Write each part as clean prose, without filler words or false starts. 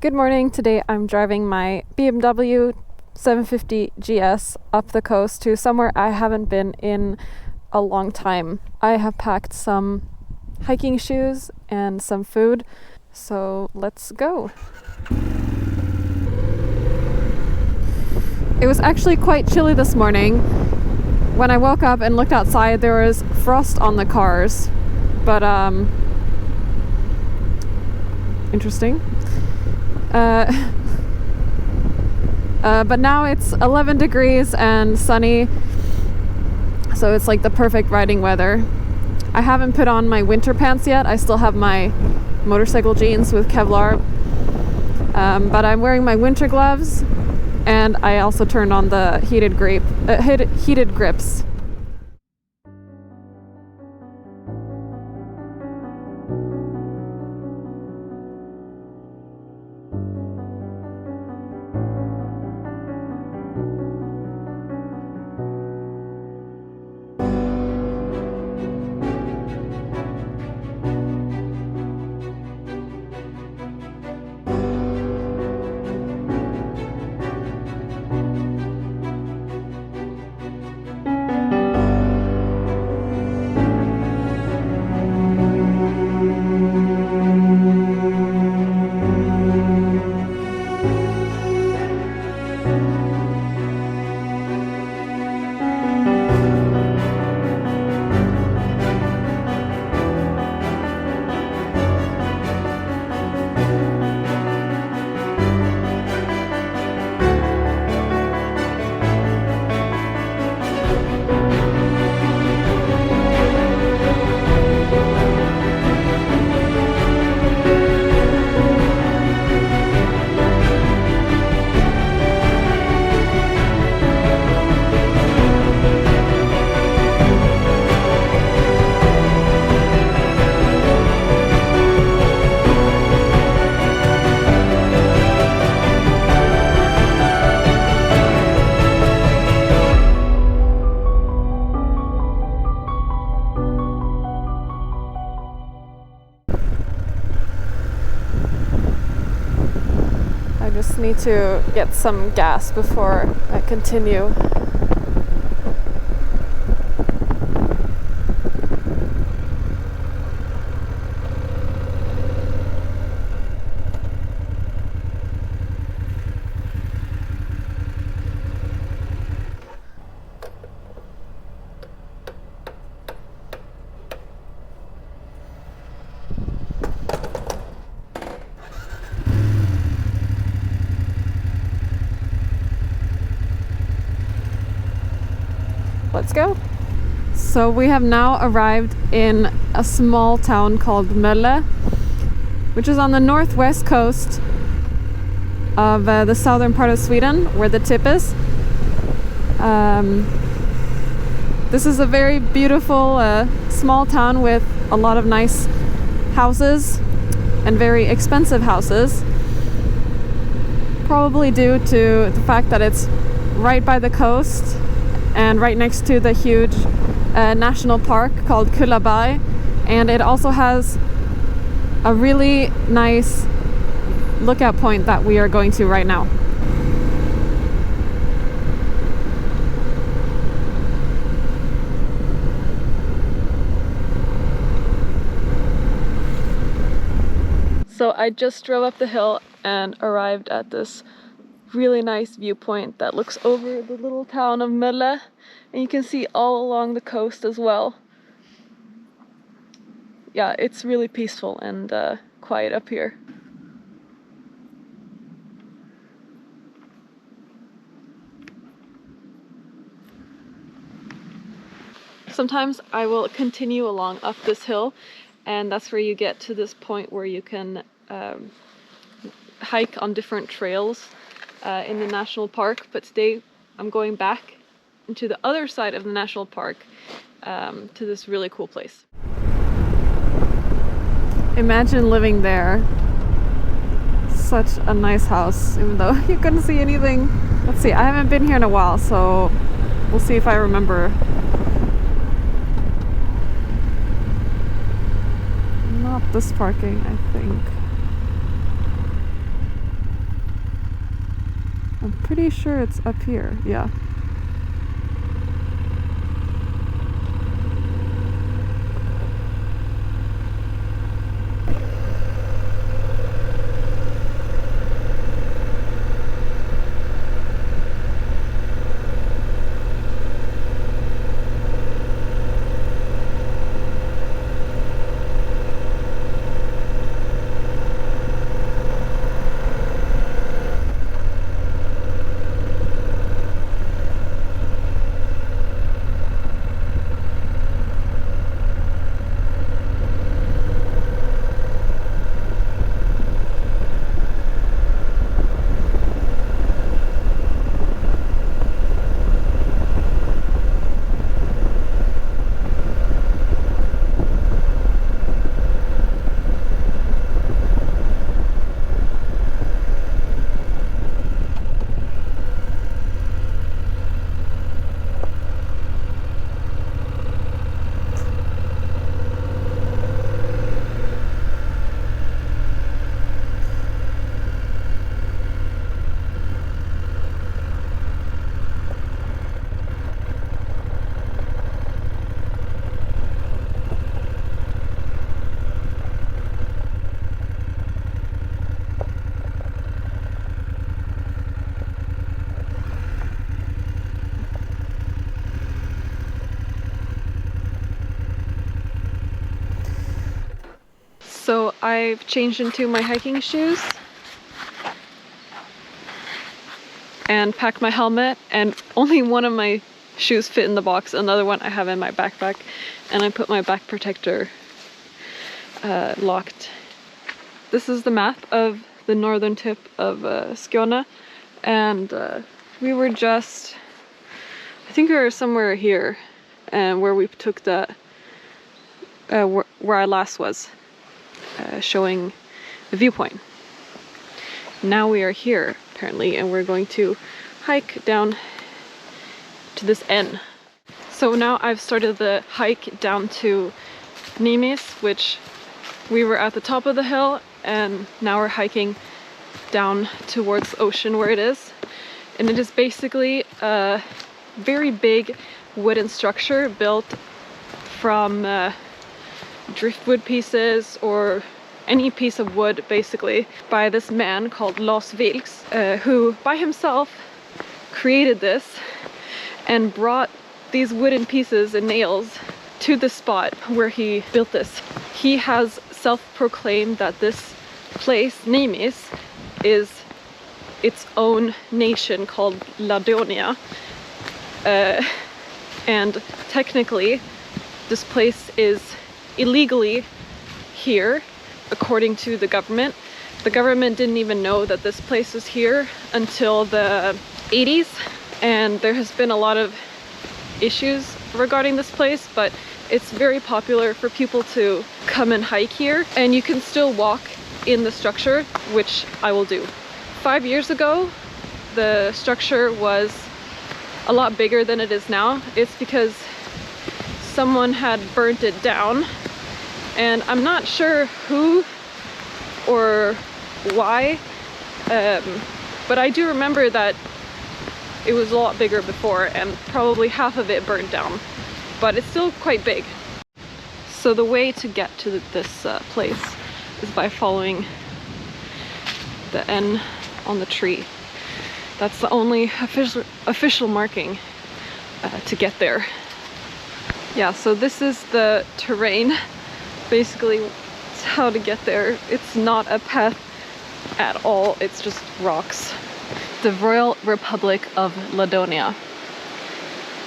Good morning. Today I'm driving my BMW 750 GS up the coast to somewhere I haven't been in a long time. I have packed some hiking shoes and some food, so let's go. It was actually quite chilly this morning. When I woke up and looked outside, there was frost on the cars, but interesting. But now it's 11 degrees and sunny, so it's like the perfect riding weather. I haven't put on my winter pants yet. I still have my motorcycle jeans with Kevlar, but I'm wearing my winter gloves, and I also turned on the heated grips. Just need to get some gas before I continue. Let's go. So we have now arrived in a small town called Mölle, which is on the northwest coast of the southern part of Sweden, where the tip is. This is a very beautiful small town with a lot of nice houses and very expensive houses, probably due to the fact that it's right by the coast and right next to the huge national park called Kullaberg, and it also has a really nice lookout point that we are going to right now. So I just drove up the hill and arrived at this really nice viewpoint that looks over the little town of Mölle, and you can see all along the coast as well. Yeah, it's really peaceful and quiet up here. Sometimes I will continue along up this hill, and that's where you get to this point where you can hike on different trails in the national park, but today I'm going back into the other side of the national park to this really cool place. Imagine living there. Such a nice house, even though you couldn't see anything. Let's see, I haven't been here in a while, so we'll see if I remember. Not this parking, I think. I'm pretty sure it's up here, yeah. So I've changed into my hiking shoes and packed my helmet, and only one of my shoes fit in the box, another one I have in my backpack, and I put my back protector locked. This is the map of the northern tip of Skåne, and we were just, I think we were somewhere here, and where we took the, where I last was. Showing the viewpoint. Now we are here apparently, and we're going to hike down to this end. So now I've started the hike down to Nimis, which we were at the top of the hill, and now we're hiking down towards the ocean where it is. And it is basically a very big wooden structure built from driftwood pieces or any piece of wood, basically, by this man called Savfk, who by himself created this and brought these wooden pieces and nails to the spot where he built this. He has self-proclaimed that this place, Nimis, is its own nation called Ladonia, and technically this place is illegally here, according to the government. The government didn't even know that this place was here until the 80s, and there has been a lot of issues regarding this place, but it's very popular for people to come and hike here, and you can still walk in the structure, which I will do. 5 years ago, the structure was a lot bigger than it is now. It's because someone had burnt it down, and I'm not sure who or why, but I do remember that it was a lot bigger before, and probably half of it burned down, but it's still quite big. So the way to get to this place is by following the N on the tree. That's the only official marking to get there. Yeah, so this is the terrain. Basically, it's how to get there. It's not a path at all, it's just rocks. The Royal Republic of Ladonia.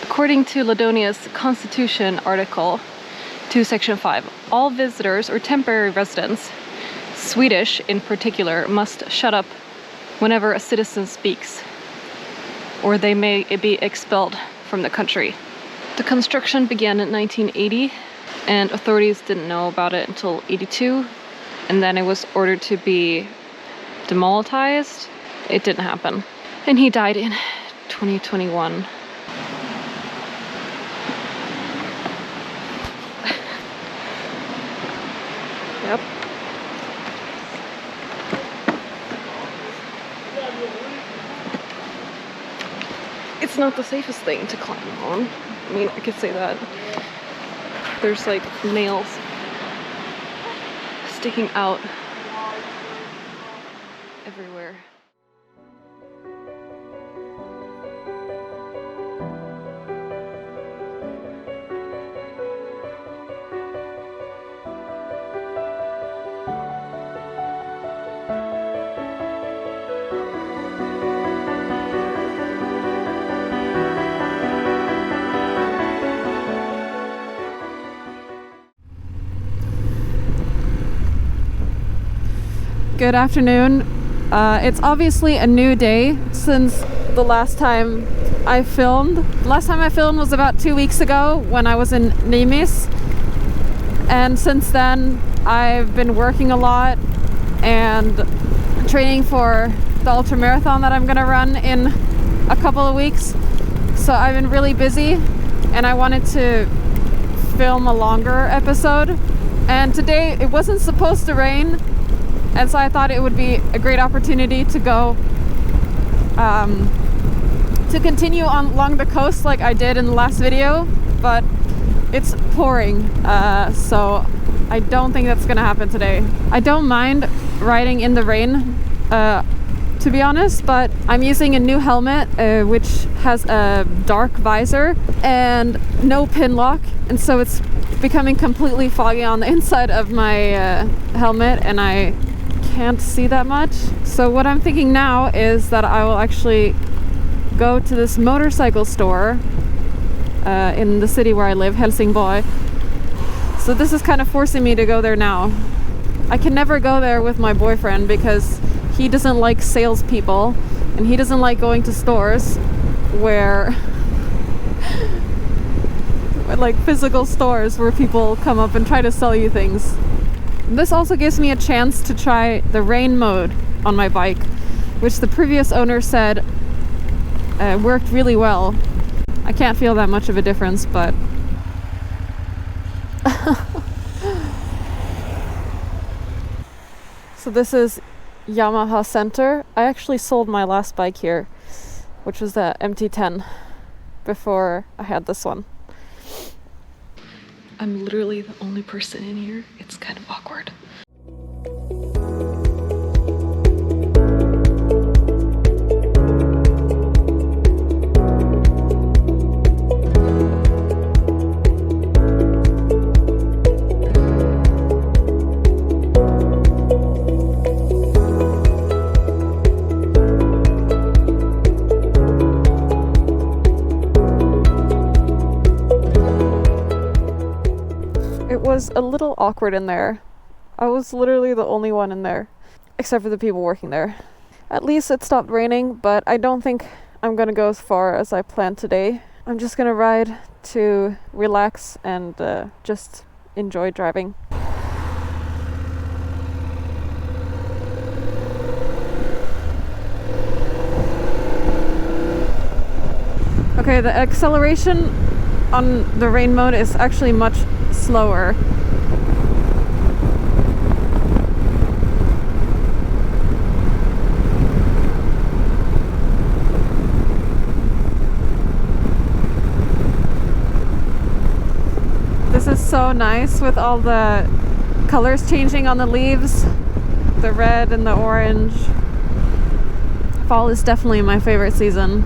According to Ladonia's Constitution, Article 2, Section 5, all visitors or temporary residents, Swedish in particular, must shut up whenever a citizen speaks, or they may be expelled from the country. The construction began in 1980, and authorities didn't know about it until 82, and then it was ordered to be demolished. It didn't happen. And he died in 2021. Yep. It's not the safest thing to climb on. I mean, I could say that. There's like nails sticking out everywhere. Good afternoon. It's obviously a new day since the last time I filmed. Last time I filmed was about 2 weeks ago when I was in Nimis. And since then, I've been working a lot and training for the ultramarathon that I'm gonna run in a couple of weeks. So I've been really busy and I wanted to film a longer episode. And today it wasn't supposed to rain. And so I thought it would be a great opportunity to go to continue on along the coast like I did in the last video, but it's pouring, so I don't think that's gonna happen today. I don't mind riding in the rain, to be honest, but I'm using a new helmet which has a dark visor and no pin lock, and so it's becoming completely foggy on the inside of my helmet, and I can't see that much. So what I'm thinking now is that I will actually go to this motorcycle store in the city where I live, Helsingborg. So this is kind of forcing me to go there now. I can never go there with my boyfriend because he doesn't like salespeople and he doesn't like going to stores where like physical stores where people come up and try to sell you things. This also gives me a chance to try the rain mode on my bike, which the previous owner said worked really well. I can't feel that much of a difference, but so this is Yamaha Center. I actually sold my last bike here, which was the MT-10, before I had this one. I'm literally the only person in here. It's kind of awkward. It was a little awkward in there. I was literally the only one in there, except for the people working there. At least it stopped raining, but I don't think I'm gonna go as far as I planned today. I'm just gonna ride to relax and just enjoy driving. Okay, the acceleration on the rain mode is actually much slower. This is so nice with all the colors changing on the leaves, the red and the orange. Fall is definitely my favorite season.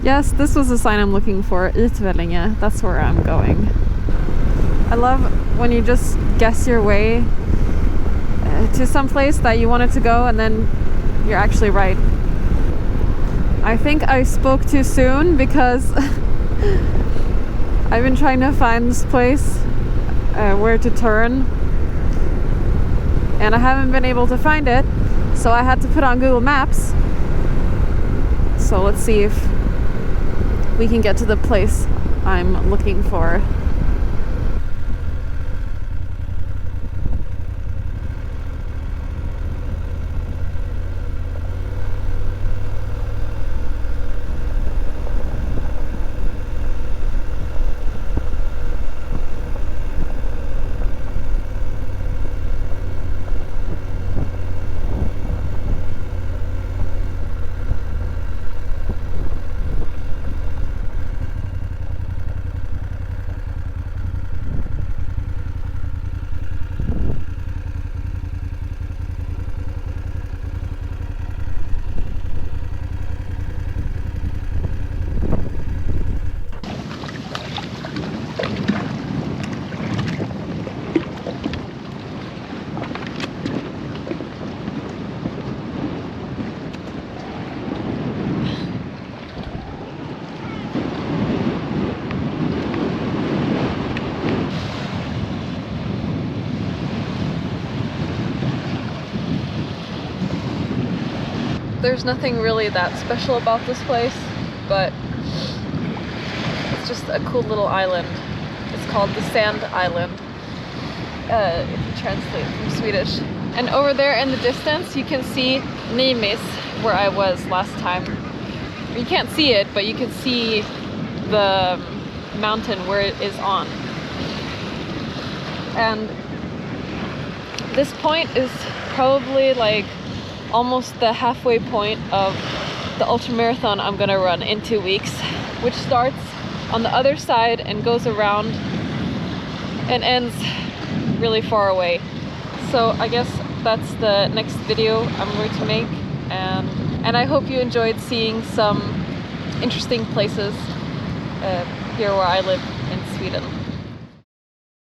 Yes, this was the sign I'm looking for. Utvellinge. That's where I'm going. I love when you just guess your way to some place that you wanted to go and then you're actually right. I think I spoke too soon because I've been trying to find this place where to turn and I haven't been able to find it, so I had to put on Google Maps. So let's see if we can get to the place I'm looking for. There's nothing really that special about this place, but it's just a cool little island. It's called the Sand Island, if you translate from Swedish. And over there in the distance, you can see Nimis, where I was last time. You can't see it, but you can see the mountain where it is on. And this point is probably like almost the halfway point of the ultramarathon I'm gonna run in 2 weeks, which starts on the other side and goes around and ends really far away. So I guess that's the next video I'm going to make, and I hope you enjoyed seeing some interesting places here where I live in Sweden.